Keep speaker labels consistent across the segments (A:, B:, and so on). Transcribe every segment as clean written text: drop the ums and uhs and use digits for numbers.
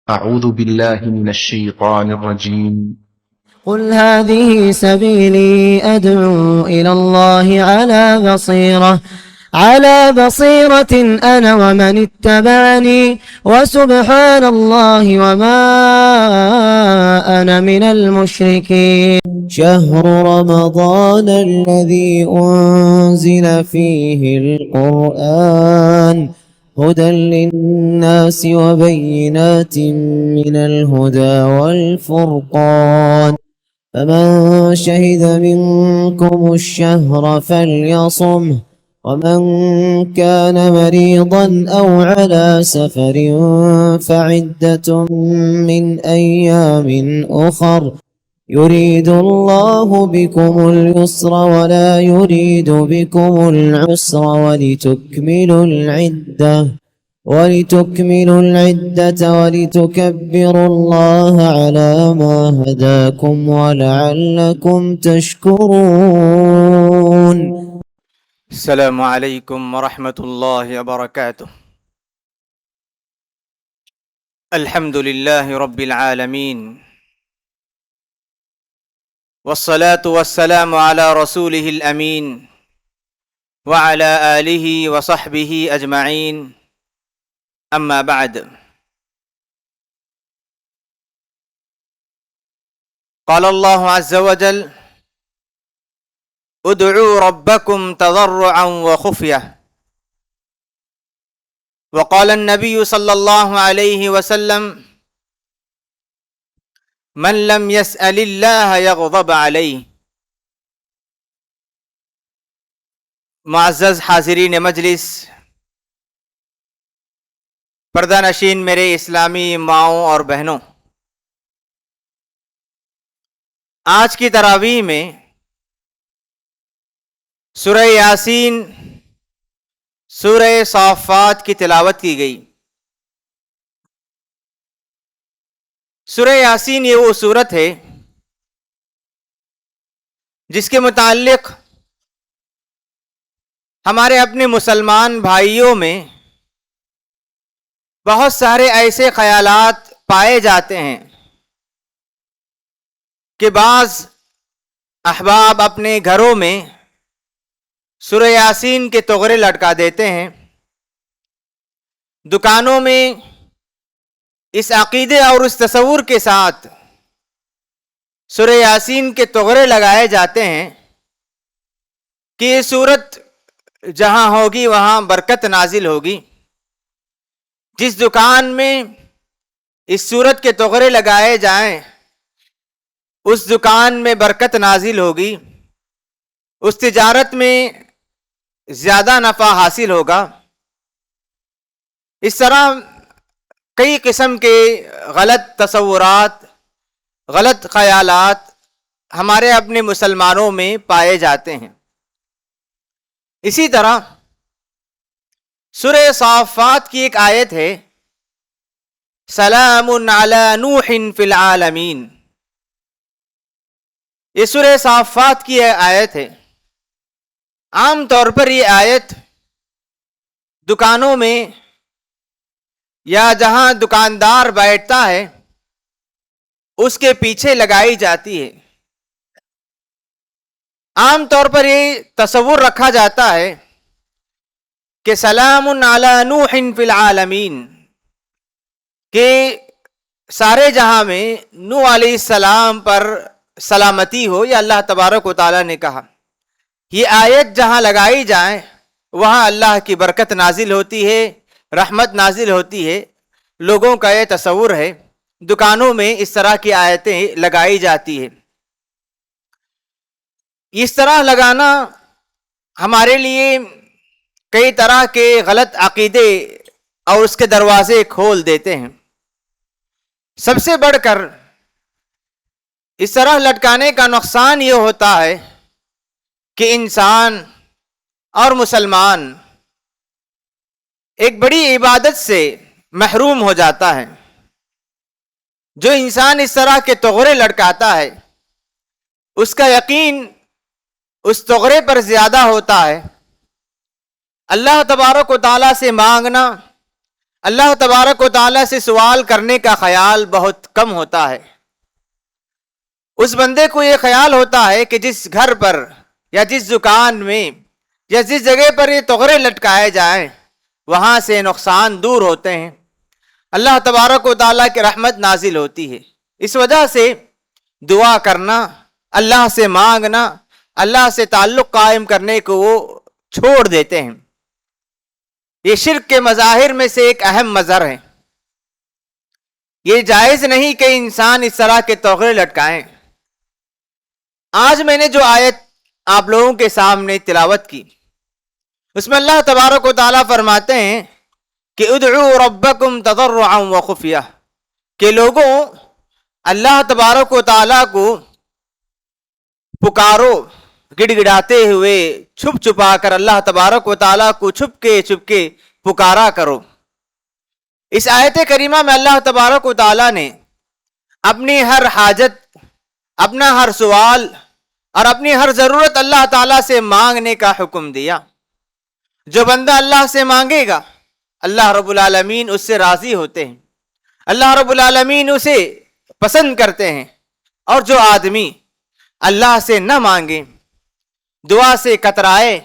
A: أعوذ بالله من الشيطان الرجيم.
B: قل هذه سبيلي أدعو إلى الله على بصيرة أنا ومن اتبعني وسبحان الله وما أنا من المشركين. شهر رمضان الذي أنزل فيه القرآن هدى للناس وبينات من الهدى والفرقان فمن شهد منكم الشهر فليصمه ومن كان مريضا أو على سفر فعدة من أيام أخر يريد الله بكم اليسر ولا يريد بكم العسر ولتكملوا العدة ولتكبروا الله على ما هداكم ولعلكم تشكرون.
C: السلام علیکم ورحمۃ اللہ وبرکاتہ. الحمد للہ رب العالمین والصلاة والسلام علی رسولہ الامین وعلی آلہ وصحبہ اجمعین. اما بعد. قال اللہ عز وجل ادعوا ربكم تضرعا وخفية. وقال النبي صلى الله عليه وسلم من لم يسأل الله يغضب عليه. معزز حاضرین مجلس، پردہ نشین میرے اسلامی ماؤں اور بہنوں، آج کی تراویح میں سورہ یاسین، سورہ صافات کی تلاوت کی گئی. سورہ یاسین یہ وہ سورت ہے جس کے متعلق ہمارے اپنے مسلمان بھائیوں میں بہت سارے ایسے خیالات پائے جاتے ہیں کہ بعض احباب اپنے گھروں میں سورہ یاسین کے تغرے لٹکا دیتے ہیں، دکانوں میں اس عقیدے اور اس تصور کے ساتھ سورہ یاسین کے تغرے لگائے جاتے ہیں کہ یہ سورت جہاں ہوگی وہاں برکت نازل ہوگی. جس دکان میں اس سورت کے تغرے لگائے جائیں اس دکان میں برکت نازل ہوگی، اس تجارت میں زیادہ نفع حاصل ہوگا. اس طرح کئی قسم کے غلط تصورات، غلط خیالات ہمارے اپنے مسلمانوں میں پائے جاتے ہیں. اسی طرح سورہ صافات کی ایک آیت ہے سلام علی نوح فی العالمین. یہ سورہ صافات کی آیت ہے. عام طور پر یہ آیت دکانوں میں یا جہاں دکاندار بیٹھتا ہے اس کے پیچھے لگائی جاتی ہے. عام طور پر یہ تصور رکھا جاتا ہے کہ سلام علی نوح فی العالمین، کہ سارے جہاں میں نوح علیہ السلام پر سلامتی ہو. یا اللہ تبارک و تعالیٰ نے کہا یہ آیت جہاں لگائی جائیں وہاں اللہ کی برکت نازل ہوتی ہے، رحمت نازل ہوتی ہے. لوگوں کا یہ تصور ہے، دکانوں میں اس طرح کی آیتیں لگائی جاتی ہے. اس طرح لگانا ہمارے لیے کئی طرح کے غلط عقیدے اور اس کے دروازے کھول دیتے ہیں. سب سے بڑھ کر اس طرح لٹکانے کا نقصان یہ ہوتا ہے کہ انسان اور مسلمان ایک بڑی عبادت سے محروم ہو جاتا ہے. جو انسان اس طرح کے تغرے لٹکاتا ہے اس کا یقین اس تغرے پر زیادہ ہوتا ہے. اللہ تبارک و تعالیٰ سے مانگنا اللہ تبارک و تعالیٰ سے سوال کرنے کا خیال بہت کم ہوتا ہے۔ اس بندے کو یہ خیال ہوتا ہے کہ جس گھر پر یا جس دکان میں یا جس جگہ پر یہ تغرے لٹکائے جائیں وہاں سے نقصان دور ہوتے ہیں، اللہ تبارک و تعالیٰ کی رحمت نازل ہوتی ہے۔ اس وجہ سے دعا کرنا، اللہ سے مانگنا، اللہ سے تعلق قائم کرنے کو وہ چھوڑ دیتے ہیں۔ یہ شرک کے مظاہر میں سے ایک اہم مظہر ہے۔ یہ جائز نہیں کہ انسان اس طرح کے تغرے لٹکائیں۔ آج میں نے جو آیت آپ لوگوں کے سامنے تلاوت کی، اس میں اللہ تبارک و تعالیٰ فرماتے ہیں کہ ادعوا ربکم تضرعا وخفیہ، کہ لوگوں اللہ تبارک و تعالیٰ کو پکارو گڑ گڑاتے ہوئے، چھپ چھپا کر اللہ تبارک و تعالیٰ کو چھپ کے پکارا کرو۔ اس آیت کریمہ میں اللہ تبارک و تعالیٰ نے اپنی ہر حاجت، اپنا ہر سوال اور اپنی ہر ضرورت اللہ تعالیٰ سے مانگنے کا حکم دیا۔ جو بندہ اللہ سے مانگے گا اللہ رب العالمین اس سے راضی ہوتے ہیں، اللہ رب العالمین اسے پسند کرتے ہیں۔ اور جو آدمی اللہ سے نہ مانگے، دعا سے کترائے،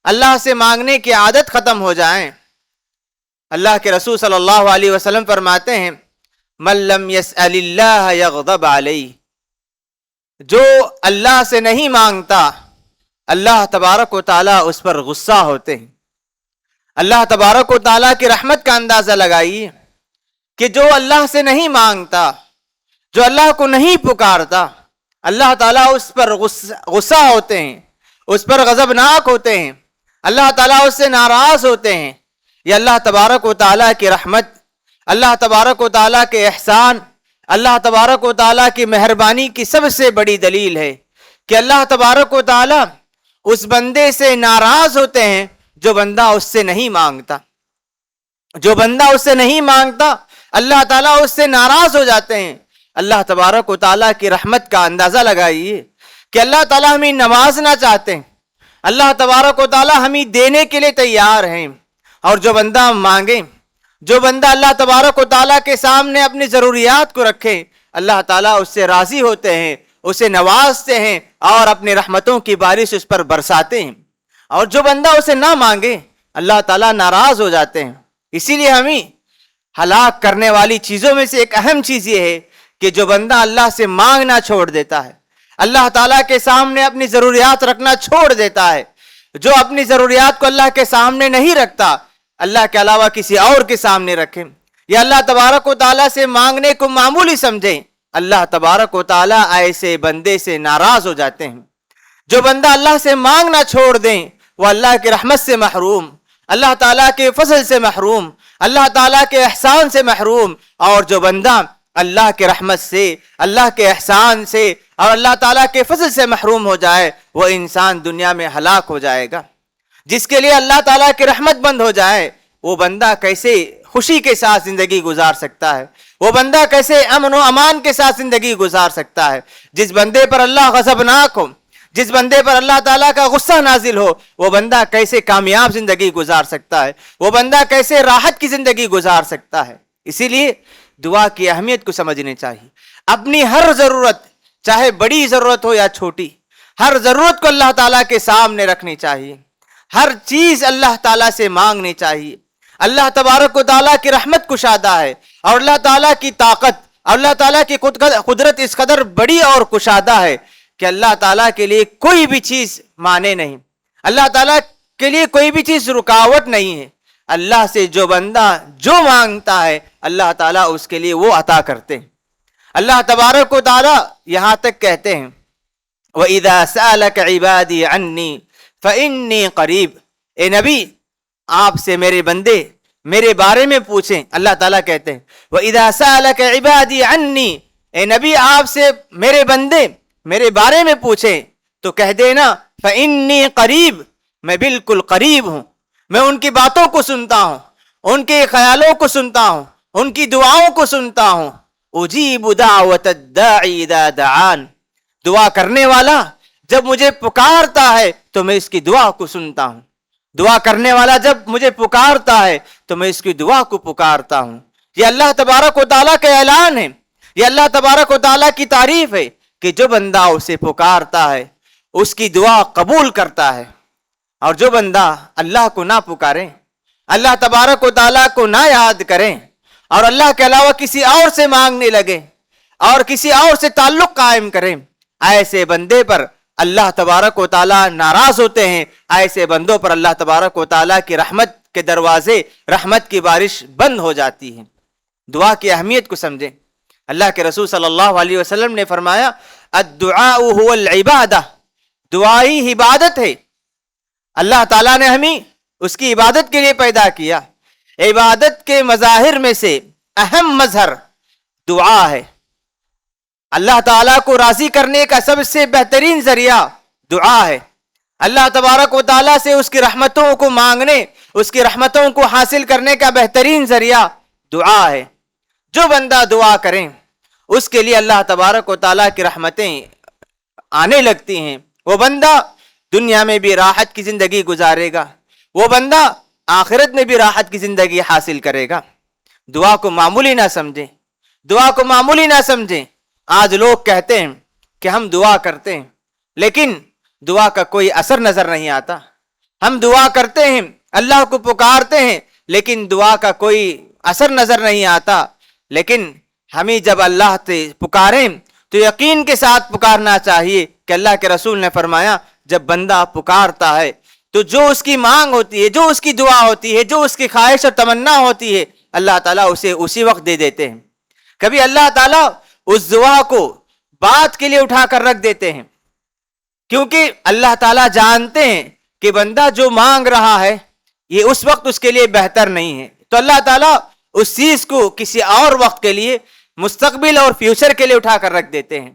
C: اللہ سے مانگنے کی عادت ختم ہو جائیں، اللہ کے رسول صلی اللہ علیہ وسلم فرماتے ہیں من لم یسأل اللہ یغضب علیہ، جو اللہ سے نہیں مانگتا اللہ تبارک و تعالیٰ اس پر غصہ ہوتے ہیں۔ اللہ تبارک و تعالیٰ کی رحمت کا اندازہ لگائیے کہ جو اللہ سے نہیں مانگتا، جو اللہ کو نہیں پکارتا، اللہ تعالیٰ اس پر غصہ ہوتے ہیں، اس پر غضبناک ہوتے ہیں، اللہ تعالیٰ اس سے ناراض ہوتے ہیں۔ یہ اللہ تبارک و تعالیٰ کی رحمت، اللہ تبارک و تعالیٰ کے احسان، اللہ تبارک و تعالیٰ کی مہربانی کی سب سے بڑی دلیل ہے کہ اللہ تبارک و تعالیٰ اس بندے سے ناراض ہوتے ہیں جو بندہ اس سے نہیں مانگتا۔ جو بندہ اس سے نہیں مانگتا اللہ تعالیٰ اس سے ناراض ہو جاتے ہیں۔ اللہ تبارک و تعالیٰ کی رحمت کا اندازہ لگائیے کہ اللہ تعالیٰ ہمیں نوازنا چاہتے ہیں، اللہ تبارک و تعالیٰ ہمیں دینے کے لیے تیار ہیں۔ اور جو بندہ مانگے، جو بندہ اللہ تبارک و تعالیٰ کے سامنے اپنی ضروریات کو رکھے، اللہ تعالیٰ اس سے راضی ہوتے ہیں، اسے نوازتے ہیں اور اپنی رحمتوں کی بارش اس پر برساتے ہیں۔ اور جو بندہ اسے نہ مانگے اللہ تعالیٰ ناراض ہو جاتے ہیں۔ اسی لیے ہمیں ہلاک کرنے والی چیزوں میں سے ایک اہم چیز یہ ہے کہ جو بندہ اللہ سے مانگنا چھوڑ دیتا ہے، اللہ تعالیٰ کے سامنے اپنی ضروریات رکھنا چھوڑ دیتا ہے، جو اپنی ضروریات کو اللہ کے سامنے نہیں رکھتا، اللہ کے علاوہ کسی اور کے سامنے رکھیں یا اللہ تبارک و تعالیٰ سے مانگنے کو معمولی سمجھیں، اللہ تبارک و تعالیٰ ایسے بندے سے ناراض ہو جاتے ہیں۔ جو بندہ اللہ سے مانگنا چھوڑ دیں وہ اللہ کی رحمت سے محروم، اللہ تعالیٰ کے فضل سے محروم، اللہ تعالیٰ کے احسان سے محروم۔ اور جو بندہ اللہ کے رحمت سے، اللہ کے احسان سے اور اللہ تعالیٰ کے فضل سے محروم ہو جائے وہ انسان دنیا میں ہلاک ہو جائے گا۔ جس کے لیے اللہ تعالیٰ کی رحمت بند ہو جائے وہ بندہ کیسے خوشی کے ساتھ زندگی گزار سکتا ہے؟ وہ بندہ کیسے امن و امان کے ساتھ زندگی گزار سکتا ہے؟ جس بندے پر اللہ غضبناک ہو، جس بندے پر اللہ تعالیٰ کا غصہ نازل ہو، وہ بندہ کیسے کامیاب زندگی گزار سکتا ہے؟ وہ بندہ کیسے راحت کی زندگی گزار سکتا ہے؟ اسی لیے دعا کی اہمیت کو سمجھنی چاہیے۔ اپنی ہر ضرورت، چاہے بڑی ضرورت ہو یا چھوٹی، ہر ضرورت کو اللہ تعالیٰ کے سامنے رکھنی چاہیے۔ ہر چیز اللہ تعالیٰ سے مانگنی چاہیے۔ اللہ تبارک و تعالیٰ کی رحمت کشادہ ہے اور اللہ تعالیٰ کی طاقت اور اللہ تعالیٰ کی قدرت اس قدر بڑی اور کشادہ ہے کہ اللہ تعالیٰ کے لیے کوئی بھی چیز مانے نہیں، اللہ تعالیٰ کے لیے کوئی بھی چیز رکاوٹ نہیں ہے۔ اللہ سے جو بندہ جو مانگتا ہے اللہ تعالیٰ اس کے لیے وہ عطا کرتے ہیں۔ اللہ تبارک و تعالیٰ یہاں تک کہتے ہیں وَإِذَا سَأَلَكَ عِبَادِي عَنِّي فَإِنِّي قَرِيبٌ، اے نبی آپ سے میرے بندے میرے بارے میں پوچھیں۔ اللہ تعالیٰ کہتے ہیں وَإِذَا سَأَلَكَ عِبَادِي عَنِّي، اے نبی آپ سے میرے بندے میرے بارے میں پوچھیں تو کہہ دینا فَإِنِّي قَرِيبٌ، میں بالکل قریب ہوں، میں ان کی باتوں کو سنتا ہوں، ان کے خیالوں کو سنتا ہوں، ان کی دعاؤں کو سنتا ہوں۔ اجیب دعوت الداعی اذا دعان، دعا کرنے والا جب مجھے پکارتا ہے تو میں اس کی دعا کو سنتا ہوں۔ دعا کرنے والا جب مجھے پکارتا ہے تو میں اس کی دعا کو پکارتا ہوں. یہ اللہ تبارک و تعالیٰ کا اعلان ہے, یہ اللہ تبارک و تعالیٰ کی تعریف ہے کہ جو بندہ اسے پکارتا ہے اس کی دعا قبول کرتا ہے. اور جو بندہ اللہ کو نہ پکارے, اللہ تبارک و تعالیٰ کو نہ یاد کریں اور اللہ کے علاوہ کسی اور سے مانگنے لگے اور کسی اور سے تعلق قائم کریں, ایسے بندے پر اللہ تبارک و تعالیٰ ناراض ہوتے ہیں. ایسے بندوں پر اللہ تبارک و تعالیٰ کی رحمت کے دروازے, رحمت کی بارش بند ہو جاتی ہے. دعا کی اہمیت کو سمجھیں. اللہ کے رسول صلی اللہ علیہ وسلم نے فرمایا الدعاء هو العبادہ, دعا ہی عبادت ہے. اللہ تعالیٰ نے ہمیں اس کی عبادت کے لیے پیدا کیا. عبادت کے مظاہر میں سے اہم مظہر دعا ہے. اللہ تعالیٰ کو راضی کرنے کا سب سے بہترین ذریعہ دعا ہے. اللہ تبارک و تعالیٰ سے اس کی رحمتوں کو مانگنے, اس کی رحمتوں کو حاصل کرنے کا بہترین ذریعہ دعا ہے. جو بندہ دعا کریں اس کے لیے اللہ تبارک و تعالیٰ کی رحمتیں آنے لگتی ہیں. وہ بندہ دنیا میں بھی راحت کی زندگی گزارے گا, وہ بندہ آخرت میں بھی راحت کی زندگی حاصل کرے گا. دعا کو معمولی نہ سمجھیں, دعا کو معمولی نہ سمجھیں. آج لوگ کہتے ہیں کہ ہم دعا کرتے ہیں لیکن دعا کا کوئی اثر نظر نہیں آتا. ہم دعا کرتے ہیں, اللہ کو پکارتے ہیں لیکن دعا کا کوئی اثر نظر نہیں آتا. لیکن ہمیں جب اللہ سے پکاریں تو یقین کے ساتھ پکارنا چاہیے کہ اللہ کے رسول نے فرمایا جب بندہ پکارتا ہے تو جو اس کی مانگ ہوتی ہے, جو اس کی دعا ہوتی ہے, جو اس کی خواہش اور تمنا ہوتی ہے, اللہ تعالیٰ اسے اسی وقت دے دیتے ہیں. کبھی اللہ تعالیٰ اس دعا کو بات کے لیے اٹھا کر رکھ دیتے ہیں کیونکہ اللہ تعالیٰ جانتے ہیں کہ بندہ جو مانگ رہا ہے یہ اس وقت اس کے لیے بہتر نہیں ہے, تو اللہ تعالیٰ اس چیز کو کسی اور وقت کے لیے, مستقبل اور فیوچر کے لیے اٹھا کر رکھ دیتے ہیں.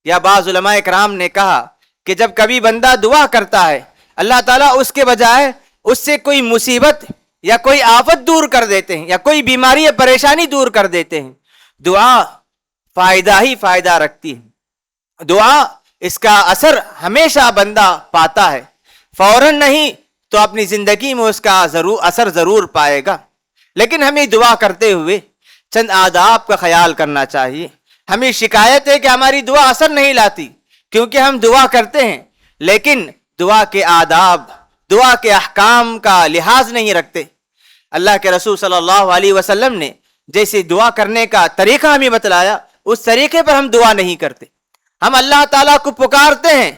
C: یا بعض علماء کرام نے کہا کہ جب کبھی بندہ دعا کرتا ہے اللہ تعالیٰ اس کے بجائے اس سے کوئی مصیبت یا کوئی آفت دور کر دیتے ہیں یا کوئی بیماری یا پریشانی دور کر دیتے ہیں. دعا فائدہ ہی فائدہ رکھتی ہے. دعا اس کا اثر ہمیشہ بندہ پاتا ہے, فوراً نہیں تو اپنی زندگی میں اس کا اثر ضرور پائے گا. لیکن ہمیں دعا کرتے ہوئے چند آداب کا خیال کرنا چاہیے. ہمیں شکایت ہے کہ ہماری دعا اثر نہیں لاتی کیونکہ ہم دعا کرتے ہیں لیکن دعا کے آداب, دعا کے احکام کا لحاظ نہیں رکھتے. اللہ کے رسول صلی اللہ علیہ وسلم نے جیسے دعا کرنے کا طریقہ ہمیں بتلایا اس طریقے پر ہم دعا نہیں کرتے. ہم اللہ تعالیٰ کو پکارتے ہیں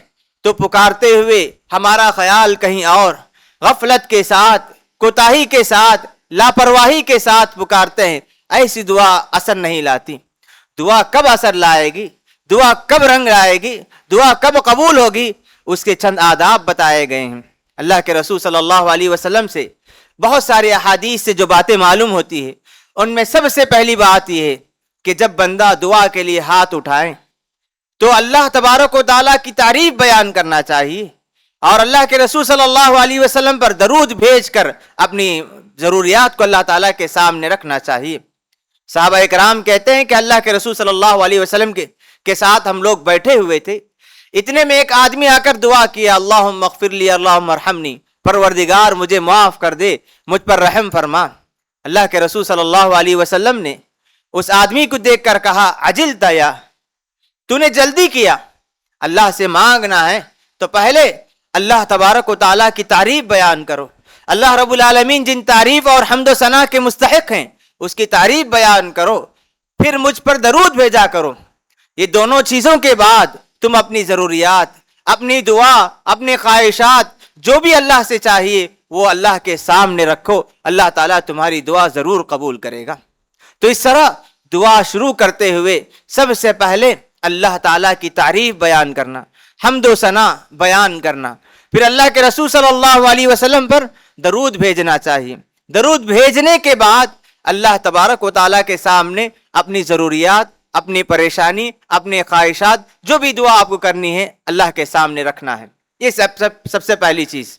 C: تو پکارتے ہوئے ہمارا خیال کہیں اور, غفلت کے ساتھ, کوتاہی کے ساتھ, لاپرواہی کے ساتھ پکارتے ہیں. ایسی دعا اثر نہیں لاتی. دعا کب اثر لائے گی, دعا کب رنگ لائے گی, دعا کب قبول ہوگی, اس کے چند آداب بتائے گئے ہیں. اللہ کے رسول صلی اللہ علیہ وسلم سے بہت سارے احادیث سے جو باتیں معلوم ہوتی ہے ان میں سب سے پہلی بات یہ ہے کہ جب بندہ دعا کے لیے ہاتھ اٹھائے تو اللہ تبارک و تعالیٰ کی تعریف بیان کرنا چاہیے اور اللہ کے رسول صلی اللہ علیہ وسلم پر درود بھیج کر اپنی ضروریات کو اللہ تعالیٰ کے سامنے رکھنا چاہیے. صحابہ کرام کہتے ہیں کہ اللہ کے رسول صلی اللہ علیہ وسلم کے ساتھ ہم لوگ بیٹھے ہوئے تھے. اتنے میں ایک آدمی آ کر دعا کیا اللہم اغفر لی اللہم ارحمنی, پروردگار مجھے معاف کر دے, مجھ پر رحم فرما. اللہ کے رسول صلی اللہ علیہ وسلم نے اس آدمی کو دیکھ کر کہا عجلت یا, تو نے جلدی کیا. اللہ سے مانگنا ہے تو پہلے اللہ تبارک و تعالیٰ کی تعریف بیان کرو. اللہ رب العالمین جن تعریف اور حمد و ثنا کے مستحق ہیں اس کی تعریف بیان کرو, پھر مجھ پر درود بھیجا کرو. یہ دونوں چیزوں کے بعد تم اپنی ضروریات, اپنی دعا, اپنی خواہشات جو بھی اللہ سے چاہیے وہ اللہ کے سامنے رکھو. اللہ تعالیٰ تمہاری دعا ضرور قبول کرے گا. تو اس طرح دعا شروع کرتے ہوئے سب سے پہلے اللہ تعالیٰ کی تعریف بیان کرنا, حمد و ثنا بیان کرنا, پھر اللہ کے رسول صلی اللہ علیہ وسلم پر درود بھیجنا چاہیے. درود بھیجنے کے بعد اللہ تبارک و تعالیٰ کے سامنے اپنی ضروریات, اپنی پریشانی, اپنی خواہشات, جو بھی دعا آپ کو کرنی ہے اللہ کے سامنے رکھنا ہے. یہ سب سے پہلی چیز.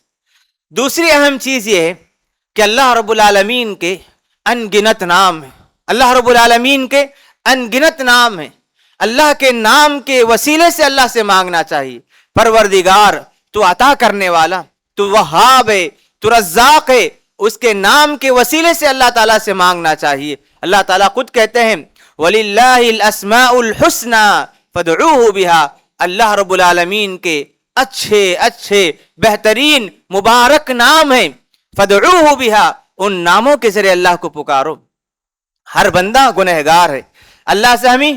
C: دوسری اہم چیز یہ ہے کہ اللہ رب العالمین کے ان گنت نام ہیں. اللہ رب العالمین کے ان گنت نام ہیں. اللہ کے نام کے وسیلے سے اللہ سے مانگنا چاہیے. پروردگار تو عطا کرنے والا, تو وہاب ہے, تو رزاق ہے، اس کے نام کے وسیلے سے اللہ تعالیٰ سے مانگنا چاہیے۔ اللہ تعالیٰ خود کہتے ہیں وَلِلَّهِ الْأَسْمَاءُ الْحُسْنَى فَادْعُوهُ بِهَا، اللہ رب العالمین کے اچھے اچھے بہترین مبارک نام ہیں، فَادْعُوهُ بِهَا، ان ناموں کے ذریعے اللہ کو پکارو۔ ہر بندہ گنہگار ہے، اللہ سے ہمیں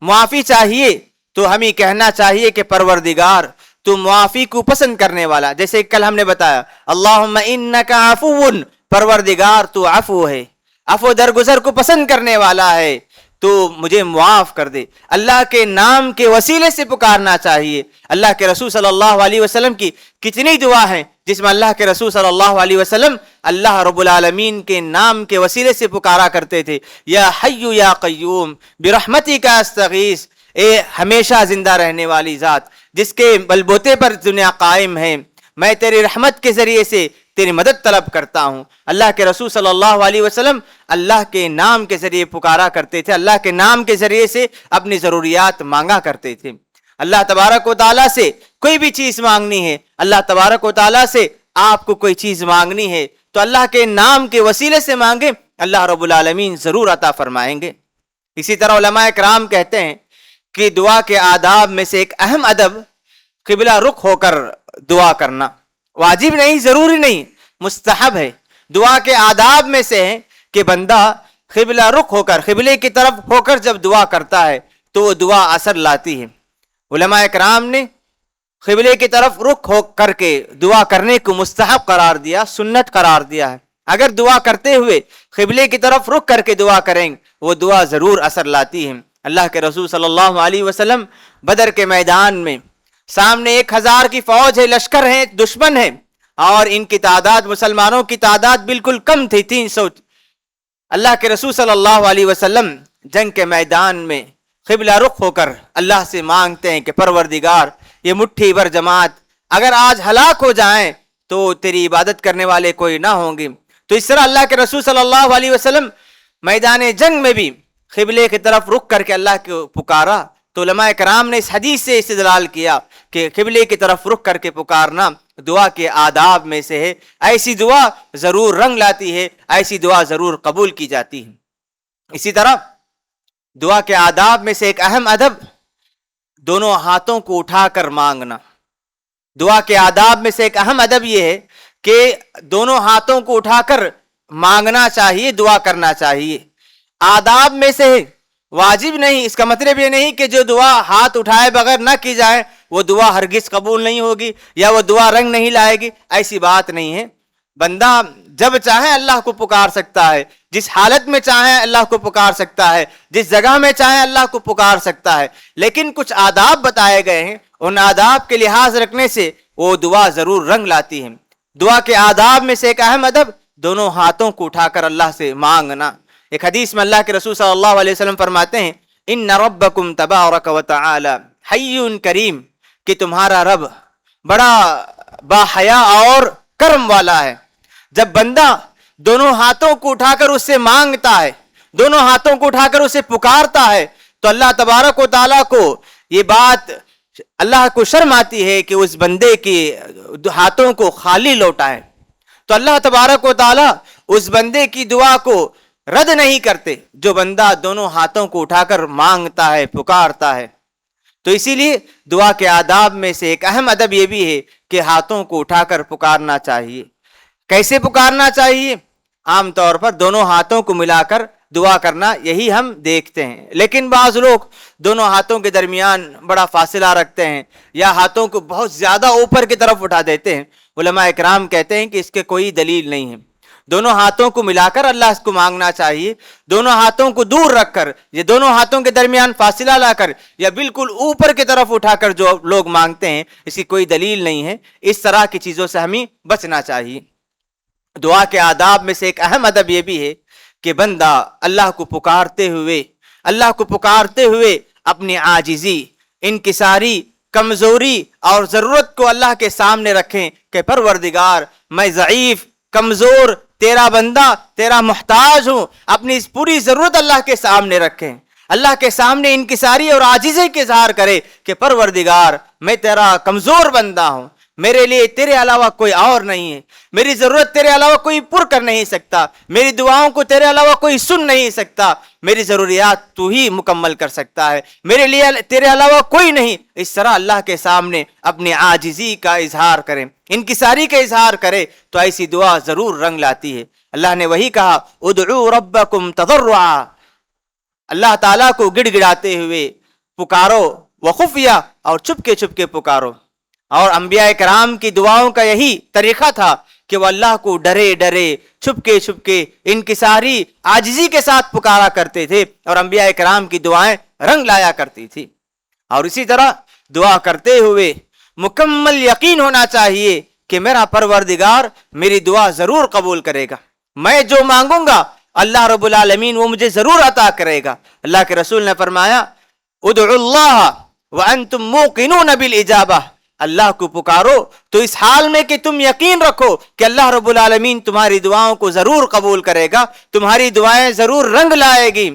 C: معافی چاہیے، تو ہمیں کہنا چاہیے کہ پروردگار تو معافی کو پسند کرنے والا، جیسے کل ہم نے بتایا اللہم انک عفو، پروردگار تو عفو ہے، عفو درگزر کو پسند کرنے والا ہے، تو مجھے معاف کر دے۔ اللہ کے نام کے وسیلے سے پکارنا چاہیے۔ اللہ کے رسول صلی اللہ علیہ وسلم کی کتنی دعا ہیں جس میں اللہ کے رسول صلی اللہ علیہ وسلم اللہ رب العالمین کے نام کے وسیلے سے پکارا کرتے تھے، یا حی یا قیوم برحمتک استغیث، اے ہمیشہ زندہ رہنے والی ذات جس کے بلبوتے پر دنیا قائم ہے، میں تیری رحمت کے ذریعے سے تیری مدد طلب کرتا ہوں۔ اللہ کے رسول صلی اللہ علیہ وسلم اللہ کے نام کے ذریعے پکارا کرتے تھے، اللہ کے نام کے ذریعے سے اپنی ضروریات مانگا کرتے تھے۔ اللہ تبارک و تعالیٰ سے کوئی بھی چیز مانگنی ہے، اللہ تبارک و تعالیٰ سے آپ کو کوئی چیز مانگنی ہے تو اللہ کے نام کے وسیلے سے مانگیں، اللہ رب العالمین ضرور عطا فرمائیں گے۔ اسی طرح علماء کرام کہتے ہیں کہ دعا کے آداب میں سے ایک اہم ادب قبلہ رخ ہو کر دعا کرنا، واجب نہیں، ضروری نہیں، مستحب ہے۔ دعا کے آداب میں سے ہے کہ بندہ قبلہ رخ ہو کر، قبلے کی طرف ہو کر جب دعا کرتا ہے تو وہ دعا اثر لاتی ہے۔ علماء کرام نے قبلے کی طرف رخ ہو کر کے دعا کرنے کو مستحب قرار دیا، سنت قرار دیا ہے۔ اگر دعا کرتے ہوئے قبلے کی طرف رخ کر کے دعا کریں وہ دعا ضرور اثر لاتی ہے۔ اللہ کے رسول صلی اللہ علیہ وسلم بدر کے میدان میں سامنے 1000 کی فوج ہے، لشکر ہے، دشمن ہے، اور ان کی تعداد، مسلمانوں کی تعداد بالکل کم تھی، 300۔ اللہ کے رسول صلی اللہ علیہ وسلم جنگ کے میدان میں قبلہ رخ ہو کر اللہ سے مانگتے ہیں کہ پروردگار یہ مٹھی بھر جماعت اگر آج ہلاک ہو جائیں تو تیری عبادت کرنے والے کوئی نہ ہوں گے۔ تو اس طرح اللہ کے رسول صلی اللہ علیہ وسلم میدان جنگ میں بھی قبلے کی طرف رخ کر کے اللہ کو پکارا۔ تو علماء کرام نے اس حدیث سے استدلال کیا کہ قبلے کی طرف رخ کر کے پکارنا دعا کے آداب میں سے ہے، ایسی دعا ضرور رنگ لاتی ہے، ایسی دعا ضرور قبول کی جاتی ہے۔ اسی طرح دعا کے آداب میں سے ایک اہم ادب دونوں ہاتھوں کو اٹھا کر مانگنا۔ دعا کے آداب میں سے ایک اہم ادب یہ ہے کہ دونوں ہاتھوں کو اٹھا کر مانگنا چاہیے، دعا کرنا چاہیے۔ آداب میں سے واجب نہیں، اس کا مطلب یہ نہیں کہ جو دعا ہاتھ اٹھائے بغیر نہ کی جائے وہ دعا ہرگز قبول نہیں ہوگی یا وہ دعا رنگ نہیں لائے گی، ایسی بات نہیں ہے۔ بندہ جب چاہے اللہ کو پکار سکتا ہے، جس حالت میں چاہے اللہ کو پکار سکتا ہے، جس جگہ میں چاہے اللہ کو پکار سکتا ہے، لیکن کچھ آداب بتائے گئے ہیں، ان آداب کے لحاظ رکھنے سے وہ دعا ضرور رنگ لاتی ہے۔ دعا کے آداب میں سے ایک اہم ادب دونوں ہاتھوں کو اٹھا کر اللہ سے مانگنا۔ ایک حدیث میں اللہ کے رسول صلی اللہ علیہ وسلم فرماتے ہیں ان ربکم تبارک و تعالی حی کریم، کہ تمہارا رب بڑا باحیا اور کرم والا ہے۔ جب بندہ دونوں ہاتھوں کو اٹھا کر اس سے مانگتا ہے، دونوں ہاتھوں کو اٹھا کر اسے پکارتا ہے، تو اللہ تبارک و تعالیٰ کو یہ بات، اللہ کو شرم آتی ہے کہ اس بندے کے ہاتھوں کو خالی لوٹائے۔ تو اللہ تبارک و تعالیٰ اس بندے کی دعا کو رد نہیں کرتے جو بندہ دونوں ہاتھوں کو اٹھا کر مانگتا ہے، پکارتا ہے۔ تو اسی لیے دعا کے آداب میں سے ایک اہم ادب یہ بھی ہے کہ ہاتھوں کو اٹھا کر پکارنا چاہیے۔ کیسے پکارنا چاہیے؟ عام طور پر دونوں ہاتھوں کو ملا کر دعا کرنا، یہی ہم دیکھتے ہیں، لیکن بعض لوگ دونوں ہاتھوں کے درمیان بڑا فاصلہ رکھتے ہیں یا ہاتھوں کو بہت زیادہ اوپر کی طرف اٹھا دیتے ہیں۔ علماء اکرام کہتے ہیں کہ اس کے کوئی دلیل نہیں ہے۔ دونوں ہاتھوں کو ملا کر اللہ کو مانگنا چاہیے، دونوں ہاتھوں کو دور رکھ کر، یہ دونوں ہاتھوں کے درمیان فاصلہ لا کر یا بالکل اوپر کی طرف اٹھا کر جو لوگ مانگتے ہیں، اس کی کوئی دلیل نہیں ہے۔ اس طرح کی چیزوں سے ہمیں بچنا چاہیے۔ دعا کے آداب میں سے ایک اہم ادب یہ بھی ہے کہ بندہ اللہ کو پکارتے ہوئے اپنی عاجزی، انکساری، کمزوری اور ضرورت کو اللہ کے سامنے رکھیں کہ پروردگار میں ضعیف، کمزور، تیرا بندہ، تیرا محتاج ہوں۔ اپنی اس پوری ضرورت اللہ کے سامنے رکھیں، اللہ کے سامنے انکساری اور عاجزی کے اظہار کرے کہ پروردگار میں تیرا کمزور بندہ ہوں، میرے لیے تیرے علاوہ کوئی اور نہیں ہے، میری ضرورت تیرے علاوہ کوئی پر کر نہیں سکتا، میری دعاؤں کو تیرے علاوہ کوئی سن نہیں سکتا، میری ضروریات تو ہی مکمل کر سکتا ہے، میرے لیے تیرے علاوہ کوئی نہیں۔ اس طرح اللہ کے سامنے اپنی عاجزی کا اظہار کریں، انکساری کا اظہار کرے تو ایسی دعا ضرور رنگ لاتی ہے۔ اللہ نے وہی کہا ادعوا ربکم تضرعا، اللہ تعالیٰ کو گڑ گڑاتے ہوئے پکارو، وخفیہ، اور چھپ کے پکارو۔ اور انبیاء کرام کی دعاؤں کا یہی طریقہ تھا کہ وہ اللہ کو ڈرے ڈرے چھپ کے انکساری عاجزی کے ساتھ پکارا کرتے تھے، اور انبیاء کرام کی دعائیں رنگ لایا کرتی تھی۔ اور اسی طرح دعا کرتے ہوئے مکمل یقین ہونا چاہیے کہ میرا پروردگار میری دعا ضرور قبول کرے گا، میں جو مانگوں گا اللہ رب العالمین وہ مجھے ضرور عطا کرے گا۔ اللہ کے رسول نے فرمایا ادعوا اللہ وانتم موقنون بالاجابہ، اللہ کو پکارو تو اس حال میں کہ تم یقین رکھو کہ اللہ رب العالمین تمہاری دعاؤں کو ضرور قبول کرے گا، تمہاری دعائیں ضرور رنگ لائے گی۔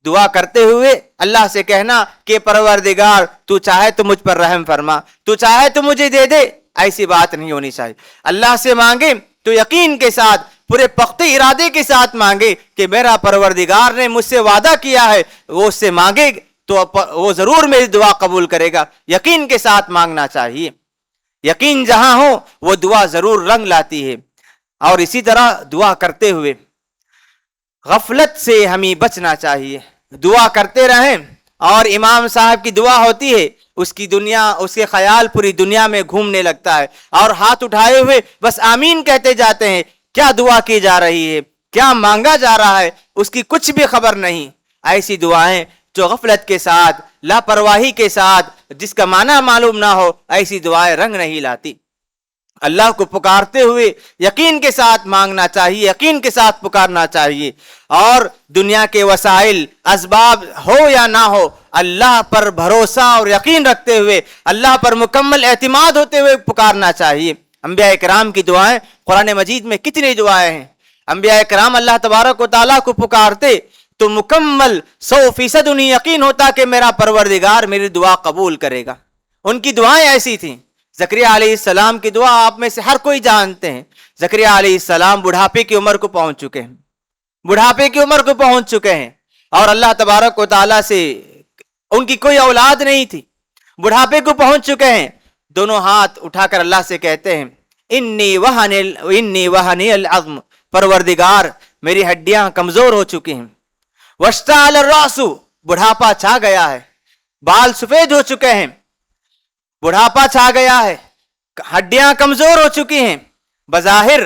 C: دعا کرتے ہوئے اللہ سے کہنا کہ پروردگار تو چاہے تو مجھ پر رحم فرما، تو چاہے تو مجھے دے دے، ایسی بات نہیں ہونی چاہیے۔ اللہ سے مانگے تو یقین کے ساتھ، پورے پختہ ارادے کے ساتھ مانگے کہ میرا پروردگار نے مجھ سے وعدہ کیا ہے، وہ اس سے مانگے تو وہ ضرور میری دعا قبول کرے گا۔ یقین کے ساتھ مانگنا چاہیے، یقین جہاں ہو وہ دعا ضرور رنگ لاتی ہے۔ اور اسی طرح دعا کرتے ہوئے غفلت سے ہمیں بچنا چاہیے، دعا کرتے رہیں۔ اور امام صاحب کی دعا ہوتی ہے، اس کی دنیا، اس کے خیال پوری دنیا میں گھومنے لگتا ہے، اور ہاتھ اٹھائے ہوئے بس آمین کہتے جاتے ہیں، کیا دعا کی جا رہی ہے، کیا مانگا جا رہا ہے، اس کی کچھ بھی خبر نہیں۔ ایسی دعائیں جو غفلت کے ساتھ، لاپرواہی کے ساتھ، جس کا معنی معلوم نہ ہو، ایسی دعائیں رنگ نہیں لاتی۔ اللہ کو پکارتے ہوئے یقین کے ساتھ مانگنا چاہیے، یقین کے ساتھ پکارنا چاہیے، اور دنیا کے وسائل، اسباب ہو یا نہ ہو، اللہ پر بھروسہ اور یقین رکھتے ہوئے، اللہ پر مکمل اعتماد ہوتے ہوئے پکارنا چاہیے۔ انبیاء کرام کی دعائیں قرآن مجید میں کتنی دعائیں ہیں۔ انبیاء کرام اللہ تبارک و تعالیٰ کو پکارتے تو مکمل 100% انہیں یقین ہوتا کہ میرا پروردگار میری دعا قبول کرے گا۔ ان کی دعائیں ایسی تھیں۔ زکریا علیہ السلام کی دعا آپ میں سے ہر کوئی جانتے ہیں۔ زکریا علیہ السلام بڑھاپے کی عمر کو پہنچ چکے ہیں، بڑھاپے کی عمر کو پہنچ چکے ہیں، اور اللہ تبارک و تعالیٰ سے ان کی کوئی اولاد نہیں تھی، بڑھاپے کو پہنچ چکے ہیں۔ دونوں ہاتھ اٹھا کر اللہ سے کہتے ہیں انی وہن العظم، پروردگار میری ہڈیاں کمزور ہو چکی ہیں، واشتعل الرأس، بڑھاپا چھا گیا ہے، بال سفید ہو چکے ہیں، بڑھاپا چھا گیا ہے، ہڈیاں کمزور ہو چکی ہیں۔ بظاہر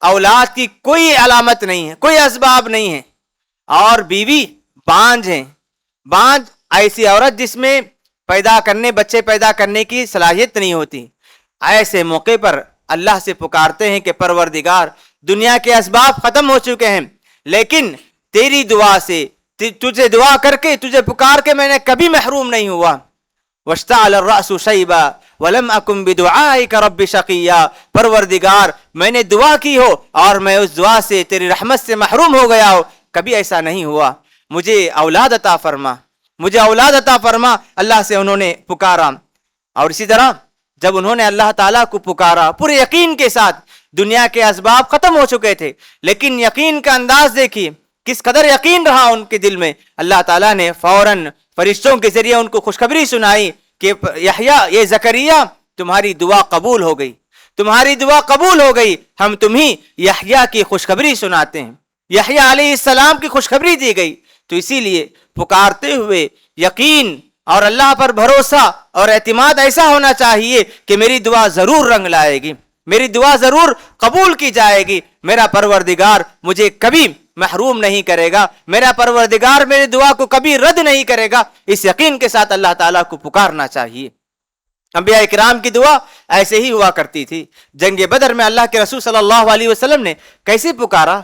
C: اولاد کی کوئی علامت نہیں ہے، کوئی اسباب نہیں ہے، اور بیوی بانجھ ہیں۔ بانجھ ایسی عورت جس میں بچے پیدا کرنے کی صلاحیت نہیں ہوتی۔ ایسے موقع پر اللہ سے پکارتے ہیں کہ پروردگار دنیا کے اسباب ختم ہو چکے ہیں، لیکن تیری دعا سے، تجھے دعا کر کے، تجھے پکار کے میں نے کبھی محروم نہیں ہوا۔ واشتعل الرأس شیبا ولم اکن بدعائک رب شقیا، پروردگار میں نے دعا کی ہو اور میں اس دعا سے، تیری رحمت سے محروم ہو گیا ہو، کبھی ایسا نہیں ہوا، مجھے اولاد عطا فرما، مجھے اولاد عطا فرما۔ اللہ سے انہوں نے پکارا، اور اسی طرح جب انہوں نے اللہ تعالیٰ کو پکارا پورے یقین کے ساتھ، دنیا کے اسباب ختم ہو چکے تھے، لیکن یقین کا انداز دیکھیے کس قدر یقین رہا ان کے دل میں۔ اللہ تعالیٰ نے فوراً فرشتوں کے ذریعے ان کو خوشخبری سنائی کہ یحییٰ، یہ زکریا، تمہاری دعا قبول ہو گئی، تمہاری دعا قبول ہو گئی، ہم تمہیں یحییٰ کی خوشخبری سناتے ہیں۔ یحییٰ علیہ السلام کی خوشخبری دی گئی۔ تو اسی لیے پکارتے ہوئے یقین اور اللہ پر بھروسہ اور اعتماد ایسا ہونا چاہیے کہ میری دعا ضرور رنگ لائے گی، میری دعا ضرور قبول کی جائے گی، میرا پروردگار مجھے کبھی محروم نہیں کرے گا، میرا پروردگار میری دعا کو کبھی رد نہیں کرے گا۔ اس یقین کے ساتھ اللہ تعالیٰ کو پکارنا چاہیے۔ انبیاء کرام کی دعا ایسے ہی ہوا کرتی تھی۔ جنگ بدر میں اللہ کے رسول صلی اللہ علیہ وسلم نے کیسے پکارا،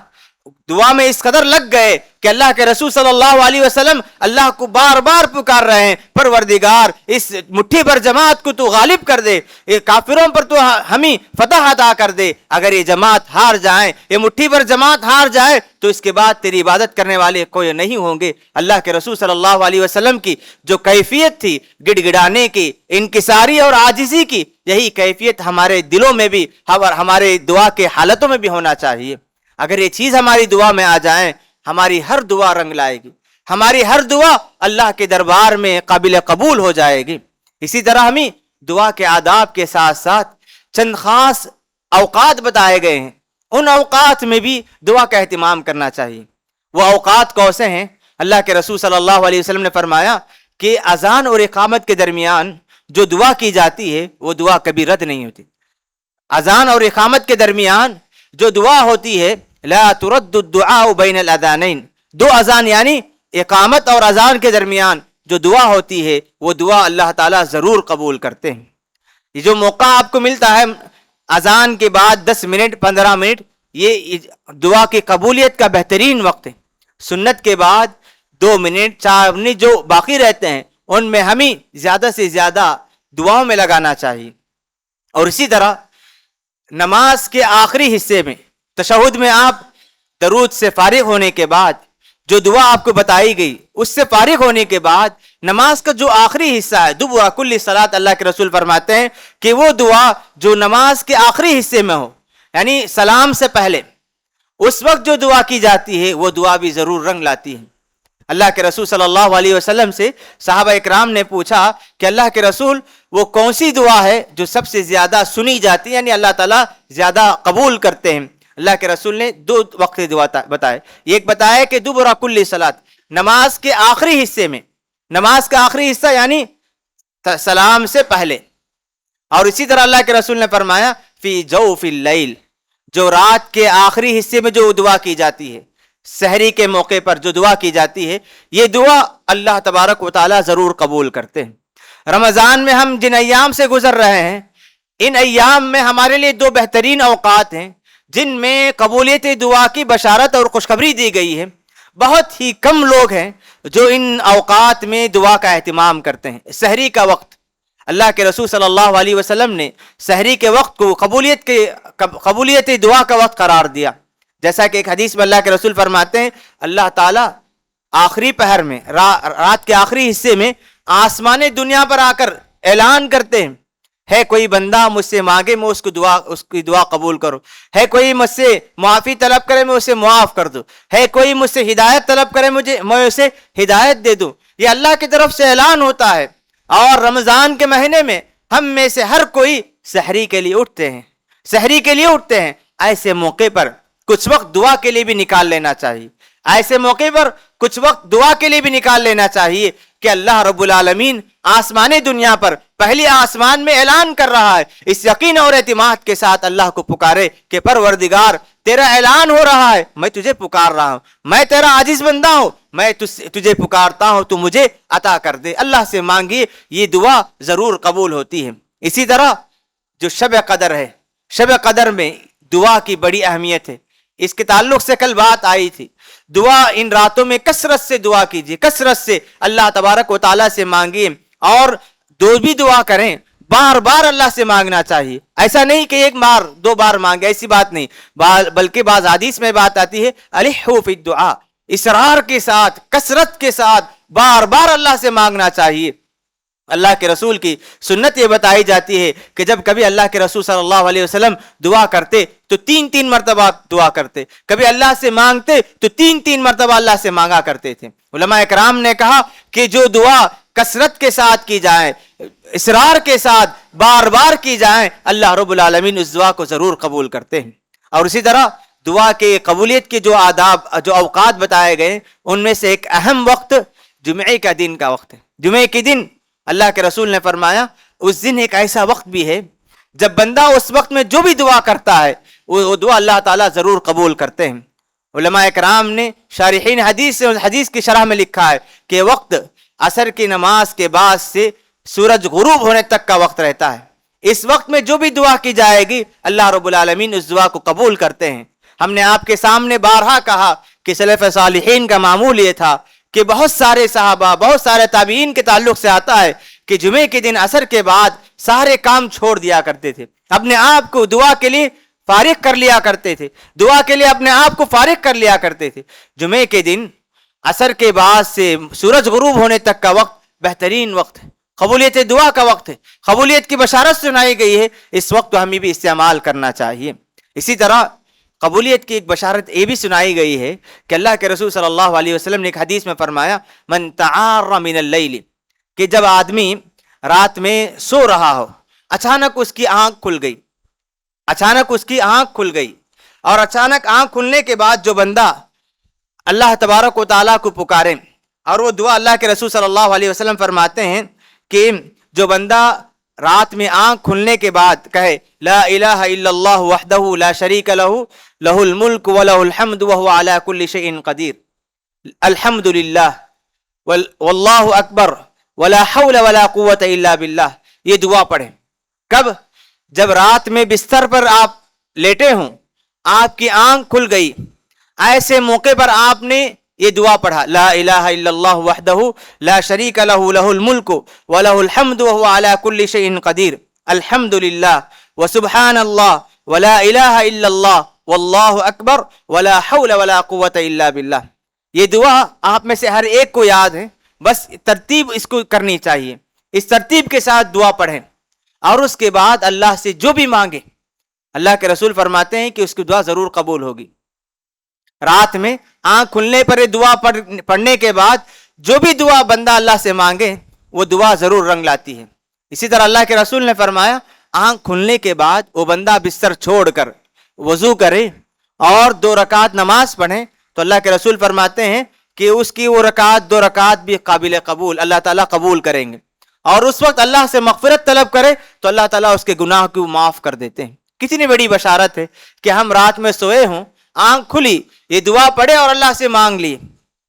C: دعا میں اس قدر لگ گئے کہ اللہ کے رسول صلی اللہ علیہ وسلم اللہ کو بار بار پکار رہے ہیں، پروردگار اس مٹھی پر جماعت کو تو غالب کر دے، یہ کافروں پر تو ہمیں فتح عطا کر دے، اگر یہ جماعت ہار جائیں، یہ مٹھی پر جماعت ہار جائے تو اس کے بعد تیری عبادت کرنے والے کوئی نہیں ہوں گے۔ اللہ کے رسول صلی اللہ علیہ وسلم کی جو کیفیت تھی گڑ گڑانے کی، انکساری اور عاجزی کی، یہی کیفیت ہمارے دلوں میں بھی اور ہمارے دعا کے حالتوں میں بھی ہونا چاہیے. اگر یہ چیز ہماری دعا میں آ جائیں ہماری ہر دعا رنگ لائے گی, ہماری ہر دعا اللہ کے دربار میں قابل قبول ہو جائے گی. اسی طرح ہمیں دعا کے آداب کے ساتھ ساتھ چند خاص اوقات بتائے گئے ہیں, ان اوقات میں بھی دعا کا اہتمام کرنا چاہیے. وہ اوقات کون سے ہیں؟ اللہ کے رسول صلی اللہ علیہ وسلم نے فرمایا کہ اذان اور اقامت کے درمیان جو دعا کی جاتی ہے وہ دعا کبھی رد نہیں ہوتی. اذان اور اقامت کے درمیان جو دعا ہوتی ہے لا ترد الدعاء بین الاذانین, دو اذان یعنی اقامت اور اذان کے درمیان جو دعا ہوتی ہے وہ دعا اللہ تعالیٰ ضرور قبول کرتے ہیں. یہ جو موقع آپ کو ملتا ہے اذان کے بعد 10 منٹ 15 منٹ, یہ دعا کی قبولیت کا بہترین وقت ہے. سنت کے بعد 2 منٹ 4 منٹ جو باقی رہتے ہیں ان میں ہمیں زیادہ سے زیادہ دعاؤں میں لگانا چاہیے. اور اسی طرح نماز کے آخری حصے میں تشہد میں آپ درود سے فارغ ہونے کے بعد جو دعا آپ کو بتائی گئی اس سے فارغ ہونے کے بعد نماز کا جو آخری حصہ ہے دبر کل صلاۃ, اللہ کے رسول فرماتے ہیں کہ وہ دعا جو نماز کے آخری حصے میں ہو یعنی سلام سے پہلے اس وقت جو دعا کی جاتی ہے وہ دعا بھی ضرور رنگ لاتی ہے. اللہ کے رسول صلی اللہ علیہ وسلم سے صحابہ اکرام نے پوچھا کہ اللہ کے رسول وہ کون سی دعا ہے جو سب سے زیادہ سنی جاتی ہے یعنی اللہ تعالیٰ زیادہ قبول کرتے ہیں؟ اللہ کے رسول نے 2 وقت دعا بتائے. ایک بتایا کہ دبر کل صلاۃ, نماز کے آخری حصے میں, نماز کا آخری حصہ یعنی سلام سے پہلے. اور اسی طرح اللہ کے رسول نے فرمایا فی جوف اللیل, جو رات کے آخری حصے میں جو دعا کی جاتی ہے, سحری کے موقع پر جو دعا کی جاتی ہے, یہ دعا اللہ تبارک و تعالیٰ ضرور قبول کرتے ہیں. رمضان میں ہم جن ایام سے گزر رہے ہیں ان ایام میں ہمارے لیے 2 بہترین اوقات ہیں جن میں قبولیت دعا کی بشارت اور خوشخبری دی گئی ہے. بہت ہی کم لوگ ہیں جو ان اوقات میں دعا کا اہتمام کرتے ہیں. سحری کا وقت, اللہ کے رسول صلی اللہ علیہ وسلم نے سحری کے وقت کو قبولیت دعا کا وقت قرار دیا. جیسا کہ ایک حدیث میں اللہ کے رسول فرماتے ہیں اللہ تعالیٰ آخری پہر میں رات کے آخری حصے میں آسمان دنیا پر آ کر اعلان کرتے ہیں ہے کوئی بندہ مجھ سے مانگے میں اس کی دعا قبول کروں, ہے کوئی مجھ سے معافی طلب کرے میں اسے معاف کر دوں, ہے کوئی مجھ سے ہدایت طلب کرے میں اسے ہدایت دے دوں. یہ اللہ کی طرف سے اعلان ہوتا ہے. اور رمضان کے مہینے میں ہم میں سے ہر کوئی سحری کے لیے اٹھتے ہیں. ایسے موقع پر کچھ وقت دعا کے لیے بھی نکال لینا چاہیے. ایسے موقع پر کچھ وقت دعا کے لیے بھی نکال لینا چاہیے کہ اللہ رب العالمین آسمان دنیا پر پہلی آسمان میں اعلان کر رہا ہے. اس یقین اور اعتماد کے ساتھ اللہ کو پکارے کہ پروردگار تیرا اعلان ہو رہا ہے, میں تجھے پکار رہا ہوں, میں تیرا عاجز بندہ ہوں, میں تجھے پکارتا ہوں, تو مجھے عطا کر دے. اللہ سے مانگیے, یہ دعا ضرور قبول ہوتی ہے. اسی طرح جو شب قدر ہے, شب قدر میں دعا کی بڑی اہمیت ہے. اس کے تعلق سے کل بات آئی تھی. دعا ان راتوں میں کثرت سے دعا کیجیے, کثرت سے اللہ تبارک و تعالیٰ سے مانگیے, اور جو بھی دعا کریں بار بار اللہ سے مانگنا چاہیے. ایسا نہیں کہ 1 بار 2 بار مانگے, ایسی بات نہیں, بلکہ بعض حدیث میں بات آتی ہے الحوا فی الدعاء, اصرار کے ساتھ کثرت کے ساتھ بار بار اللہ سے مانگنا چاہیے. اللہ کے رسول کی سنت یہ بتائی جاتی ہے کہ جب کبھی اللہ کے رسول صلی اللہ علیہ وسلم دعا کرتے تو 3 مرتبہ دعا کرتے, کبھی اللہ سے مانگتے تو 3 مرتبہ اللہ سے مانگا کرتے تھے. علماء اکرام نے کہا کہ جو دعا کثرت کے ساتھ کی جائے, اصرار کے ساتھ بار بار کی جائے, اللہ رب العالمین اس دعا کو ضرور قبول کرتے ہیں. اور اسی طرح دعا کے قبولیت کے جو آداب, جو اوقات بتائے گئے, ان میں سے ایک اہم وقت جمعے کا دن کا وقت ہے. جمعے کے دن اللہ کے رسول نے فرمایا اس دن ایک ایسا وقت بھی ہے جب بندہ اس وقت میں جو بھی دعا کرتا ہے وہ دعا اللہ تعالیٰ ضرور قبول کرتے ہیں. علماء اکرام نے شارحین حدیث کی شرح میں لکھا ہے کہ وقت عصر کی نماز کے بعد سے سورج غروب ہونے تک کا وقت رہتا ہے. اس وقت میں جو بھی دعا کی جائے گی اللہ رب العالمین اس دعا کو قبول کرتے ہیں. ہم نے آپ کے سامنے بارہا کہا کہ سلف صالحین کا معمول یہ تھا کہ بہت سارے صحابہ, بہت سارے تابعین کے تعلق سے آتا ہے کہ جمعے کے دن عصر کے بعد سارے کام چھوڑ دیا کرتے تھے, اپنے آپ کو دعا کے لیے فارغ کر لیا کرتے تھے, دعا کے لیے اپنے آپ کو فارغ کر لیا کرتے تھے. جمعے کے دن عصر کے بعد سے سورج غروب ہونے تک کا وقت بہترین وقت ہے, قبولیت دعا کا وقت ہے، قبولیت کی بشارت سنائی گئی ہے، اس وقت ہمیں بھی استعمال کرنا چاہیے۔ اسی طرح قبولیت کی ایک بشارت یہ بھی سنائی گئی ہے کہ اللہ کے رسول صلی اللہ علیہ وسلم نے ایک حدیث میں فرمایا من تعار من اللیل، کہ جب آدمی رات میں سو رہا ہو، اچانک اس کی آنکھ کھل گئی، اچانک اس کی آنکھ کھل گئی، اور اچانک آنکھ کھلنے کے بعد جو بندہ اللہ تبارک و تعالیٰ کو پکارے، اور وہ دعا اللہ کے رسول صلی اللہ علیہ وسلم فرماتے ہیں کہ جو بندہ رات میں آنکھ کھلنے کے بعد کہے لا الہ الا اللہ وحدہ لا شریک لہ لہ الملک ولہ الحمد وہو علی کل شیء قدیر، الحمد للہ واللہ اکبر ولا حول ولا قوت الا باللہ، یہ دعا پڑھیں۔ کب؟ جب رات میں بستر پر آپ لیٹے ہوں، آپ کی آنکھ کھل گئی، ایسے موقع پر آپ نے یہ دعا پڑھا لا الہ الا اللہ وحدہ لا شریک لہ لہ الملک ولہ الحمد وہو علی کل شیء قدیر، الحمد للہ وسبحان اللہ ولا الہ الا اللہ واللہ اکبر ولا حول ولا قوت الا باللہ۔ یہ دعا آپ میں سے ہر ایک کو یاد ہے، بس ترتیب اس کو کرنی چاہیے، اس ترتیب کے ساتھ دعا پڑھیں، اور اس کے بعد اللہ سے جو بھی مانگے، اللہ کے رسول فرماتے ہیں کہ اس کی دعا ضرور قبول ہوگی۔ رات میں آنکھ کھلنے پر دعا پڑھنے کے بعد جو بھی دعا بندہ اللہ سے مانگے وہ دعا ضرور رنگ لاتی ہے۔ اسی طرح اللہ کے رسول نے فرمایا آنکھ کھلنے کے بعد وہ بندہ بستر چھوڑ کر وضو کرے اور 2 رکعت نماز پڑھے تو اللہ کے رسول فرماتے ہیں کہ اس کی وہ رکعت 2 رکعت بھی قابل قبول، اللہ تعالیٰ قبول کریں گے، اور اس وقت اللہ سے مغفرت طلب کرے تو اللہ تعالیٰ اس کے گناہ کو معاف کر دیتے ہیں۔ کتنی بڑی بشارت ہے کہ ہم رات میں سوئے ہوں، آنکھ کھلی، یہ دعا پڑھے اور اللہ سے مانگ لی،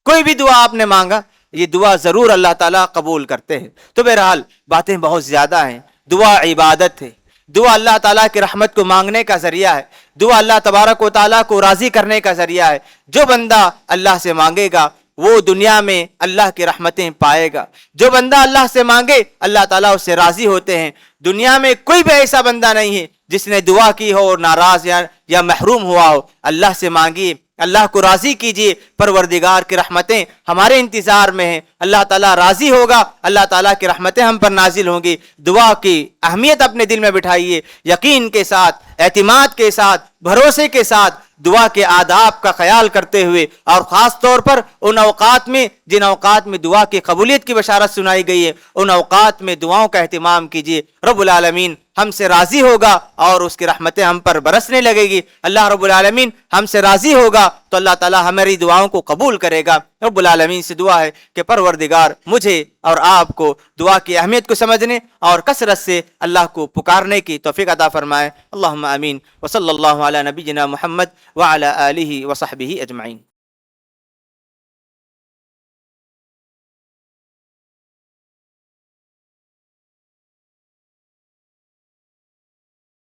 C: کوئی بھی دعا آپ نے مانگا یہ دعا ضرور اللہ تعالیٰ قبول کرتے ہیں۔ تو بہرحال باتیں بہت زیادہ ہیں، دعا عبادت ہے، دعا اللہ تعالیٰ کی رحمت کو مانگنے کا ذریعہ ہے، دعا اللہ تبارک و تعالیٰ کو راضی کرنے کا ذریعہ ہے۔ جو بندہ اللہ سے مانگے گا وہ دنیا میں اللہ کی رحمتیں پائے گا، جو بندہ اللہ سے مانگے اللہ تعالیٰ اس سے راضی ہوتے ہیں۔ دنیا میں کوئی بھی ایسا بندہ نہیں ہے جس نے دعا کی ہو اور ناراض یا محروم ہوا ہو۔ اللہ سے مانگیے، اللہ کو راضی کیجیے، پروردگار کی رحمتیں ہمارے انتظار میں ہیں، اللہ تعالیٰ راضی ہوگا، اللہ تعالیٰ کی رحمتیں ہم پر نازل ہوں گی۔ دعا کی اہمیت اپنے دل میں بٹھائیے، یقین کے ساتھ، اعتماد کے ساتھ، بھروسے کے ساتھ دعا کے آداب کا خیال کرتے ہوئے، اور خاص طور پر ان اوقات میں جن اوقات میں دعا کی قبولیت کی بشارت سنائی گئی ہے ان اوقات میں دعاؤں کا اہتمام کیجیے۔ رب العالمین ہم سے راضی ہوگا اور اس کی رحمتیں ہم پر برسنے لگے گی۔ اللہ رب العالمین ہم سے راضی ہوگا تو اللہ تعالیٰ ہماری دعاؤں کو قبول کرے گا۔ رب العالمین سے دعا ہے کہ پروردگار مجھے اور آپ کو دعا کی اہمیت کو سمجھنے اور کثرت سے اللہ کو پکارنے کی توفیق عطا فرمائے۔ اللہم آمین، وصلی اللہ علی نبینا محمد وعلی آلہ وصحبہ اجمعین۔